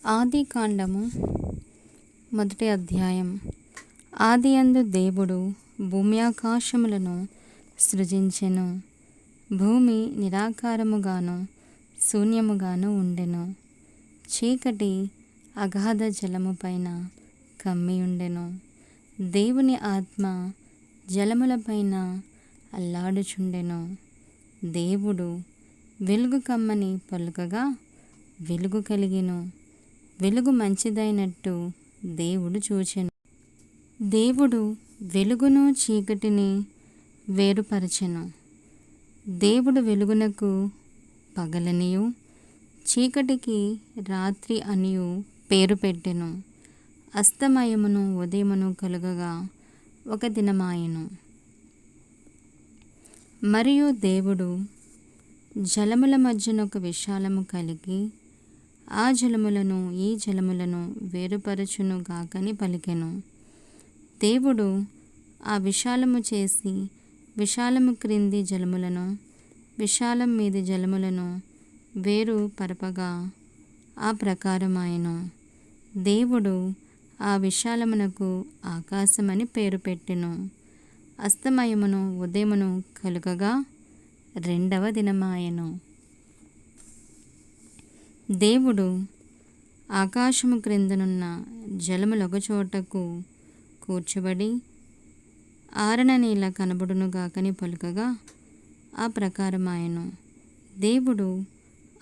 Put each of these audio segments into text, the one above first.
ఆదికాండము మొదటి అధ్యాయం. ఆదియందు దేవుడు భూమి ఆకాశములను సృజించెను. భూమి నిరాకారముగాను శూన్యముగాను ఉండెను. చీకటి అగాధ జలము పైన కమ్మి ఉండెను. దేవుని ఆత్మ జలములపైన అల్లాడుచుండెను. దేవుడు వెలుగు కమ్మని పలుకగా వెలుగు కలిగెను. వెలుగు మంచిదైనట్టు దేవుడు చూచెను. దేవుడు వెలుగును చీకటిని వేరుపరచెను. దేవుడు వెలుగునకు పగలనియు చీకటికి రాత్రి అనియు పేరు పెట్టెను. అస్తమయమును ఉదయమును కలుగగా ఒక దినమాయెను. మరియు దేవుడు జలముల మధ్యన ఒక విశాలము కలిగి ఆ జలములను ఈ జలములను వేరుపరచును గాకని పలికెను. దేవుడు ఆ విశాలము చేసి విశాలము క్రింది జలములను విశాలం మీది జలములను వేరు పరపగా ఆ ప్రకారమాయెను. దేవుడు ఆ విశాలమునకు ఆకాశమని పేరు పెట్టెను. అస్తమయమును ఉదయమును కలుగగా రెండవ దినమాయెను. దేవుడు ఆకాశము క్రిందనున్న జలములొక చోటకు కూర్చబడి ఆరణ నీళ్ళ కనబడునుగాకని పలుకగా ఆ ప్రకారమాయెను. దేవుడు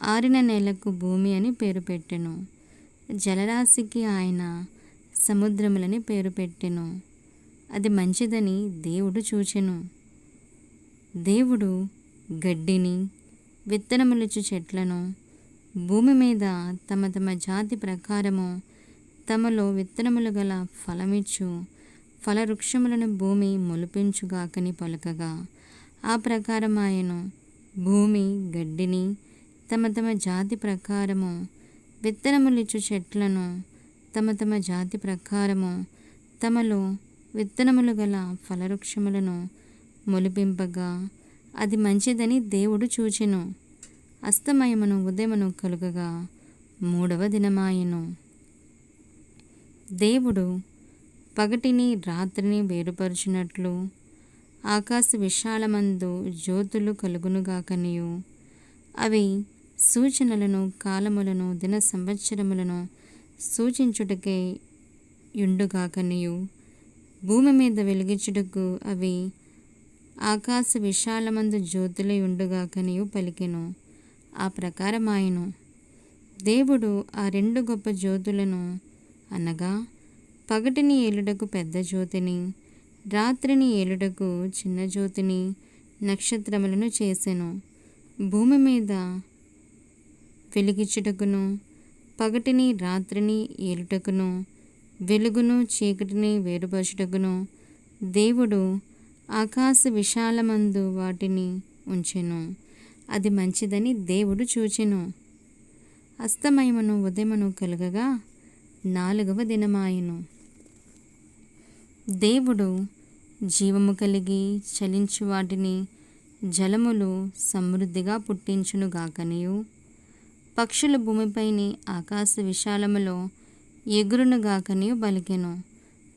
ఆరిన నేలకు భూమి అని పేరు పెట్టెను. జలరాశికి ఆయన సముద్రములని పేరు పెట్టెను. అది మంచిదని దేవుడు చూచెను. దేవుడు గడ్డిని విత్తనములిచ్చు చెట్లను భూమి మీద తమ తమ జాతి ప్రకారము తమలో విత్తనములు గల ఫలమిచ్చు ఫలవృక్షములను భూమి మొలిపించుగాకని పలుకగా ఆ ప్రకారమాయెను. భూమి గడ్డిని తమ తమ జాతి ప్రకారము విత్తనములిచ్చు చెట్లను తమ తమ జాతి ప్రకారము తమలో విత్తనములు గల ఫలవృక్షములను మొలిపింపగా అది మంచిదని దేవుడు చూచెను. అస్తమయమును ఉదయమును కలుగగా మూడవ దినమాయెను. దేవుడు పగటిని రాత్రిని వేరుపరచునట్లు ఆకాశ విశాలమందు జ్యోతులు కలుగునుగాకనియు అవి సూచనలను కాలములను దిన సంవత్సరములను సూచించుటకే యుండుగాకనియు భూమి మీద వెలిగించుటకు అవి ఆకాశ విశాలమందు జ్యోతులై ఉండుగాకనియు పలికెను. ఆ ప్రకారమాయెను. దేవుడు ఆ రెండు గొప్ప జ్యోతులను అనగా పగటిని ఏలుటకు పెద్ద జ్యోతిని రాత్రిని ఏలుటకు చిన్న జ్యోతిని నక్షత్రములను చేసెను. భూమి మీద వెలిగించుటకును పగటిని రాత్రిని ఏలుటకును వెలుగును చీకటిని వేరుపరచుటకును దేవుడు ఆకాశ విశాలమందు వాటిని ఉంచెను. అది మంచిదని దేవుడు చూచెను. అస్తమయమును ఉదయమును కలుగగా నాలుగవ దినమాయెను. దేవుడు జీవము కలిగి చలించు వాటిని జలములు సమృద్ధిగా పుట్టించునుగాకనియు పక్షుల భూమిపైని ఆకాశ విశాలములో ఎగురునుగాకనియు పలికెను.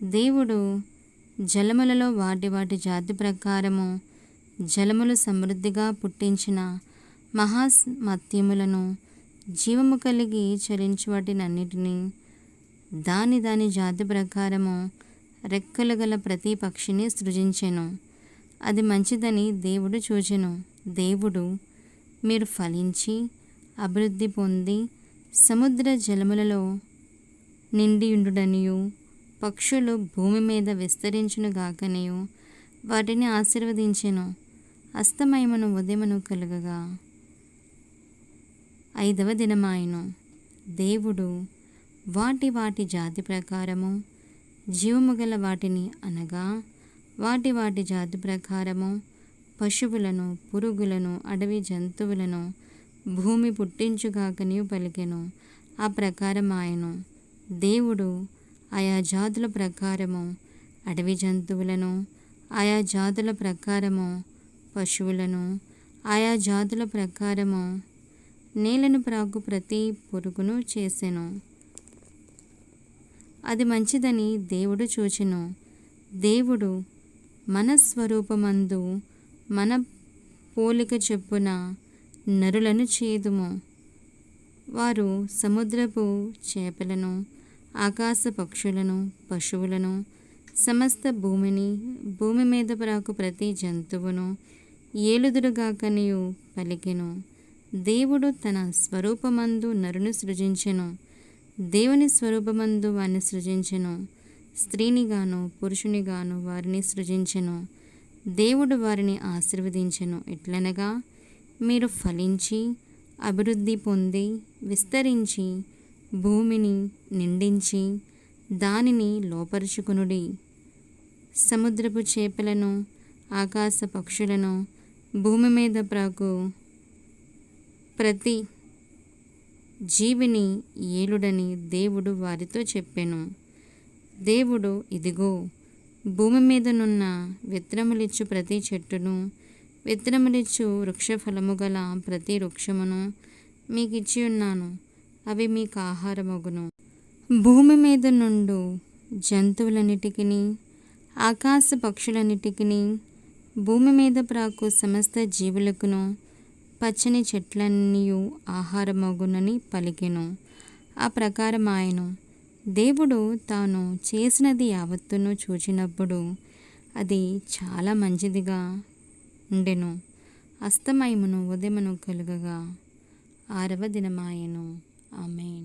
దేవుడు జలములలో వాటి వాటి జాతి ప్రకారము జలములు సమృద్ధిగా పుట్టించిన మహామత్యములను జీవము కలిగి చలించు వాటినన్నిటినీ దాని దాని జాతి ప్రకారము రెక్కలు గల ప్రతి పక్షిని సృజించెను. అది మంచిదని దేవుడు చూచెను. దేవుడు మీరు ఫలించి అభివృద్ధి పొంది సముద్ర జలములలో నిండియుండుడనియు పక్షులు భూమి మీద విస్తరించునుగాకనియు వాటిని ఆశీర్వదించెను. అస్తమయమును ఉదయమును కలుగగా ఐదవ దినమాయెను. దేవుడు వాటి వాటి జాతి ప్రకారము జీవము గల వాటిని అనగా వాటి వాటి జాతి ప్రకారము పశువులను పురుగులను అడవి జంతువులను భూమి పుట్టించుగాకనియు పలికెను. ఆ ప్రకారమాయెను. దేవుడు ఆయా జాతుల ప్రకారము అడవి జంతువులను ఆయా జాతుల ప్రకారము పశువులను ఆయా జాతుల ప్రకారము నేలను ప్రాకు ప్రతి పురుగును చేసెను. అది మంచిదని దేవుడు చూచెను. దేవుడు మన స్వరూపమందు మన పోలిక చొప్పున నరులను చేదుము. వారు సముద్రపు చేపలను, ఆకాశ పక్షులను, పశువులను, సమస్త భూమిని, భూమి మీద ప్రాకు ప్రతి జంతువును ఏలుదురుగాకనియు పలికెను. దేవుడు తన స్వరూపమందు నరుని సృజించెను. దేవుని స్వరూపమందు వారిని సృజించెను. స్త్రీనిగాను పురుషునిగాను వారిని సృజించెను. దేవుడు వారిని ఆశీర్వదించెను. ఎట్లనగా, మీరు ఫలించి అభివృద్ధి పొంది విస్తరించి భూమిని నిండించి దానిని లోపరుచుకునుడి. సముద్రపు చేపలను, ఆకాశ పక్షులను, భూమి మీద ప్రాకు ప్రతి జీవిని ఏలుడని దేవుడు వారితో చెప్పెను. దేవుడు, ఇదిగో, భూమి మీదనున్న విత్తనములిచ్చు ప్రతి చెట్టును, విత్తనములిచ్చు వృక్షఫలము గల ప్రతి వృక్షమును మీకు ఇచ్చి ఉన్నాను. అవి మీకు ఆహారమగును. భూమి మీద నుండు జంతువులన్నిటికిని, ఆకాశ పక్షులన్నిటికిని, భూమి మీద ప్రాకు సమస్త జీవులకును, పచ్చని చెట్లన్నీయు ఆహారమగునని పలికెను. ఆ ప్రకారం ఆయను. దేవుడు తాను చేసినది యావత్తును చూచినప్పుడు అది చాలా మంచిదిగా ఉండెను. అస్తమయమును ఉదయమును కలుగగా 6వ దినమాయెను. ఆమేన్.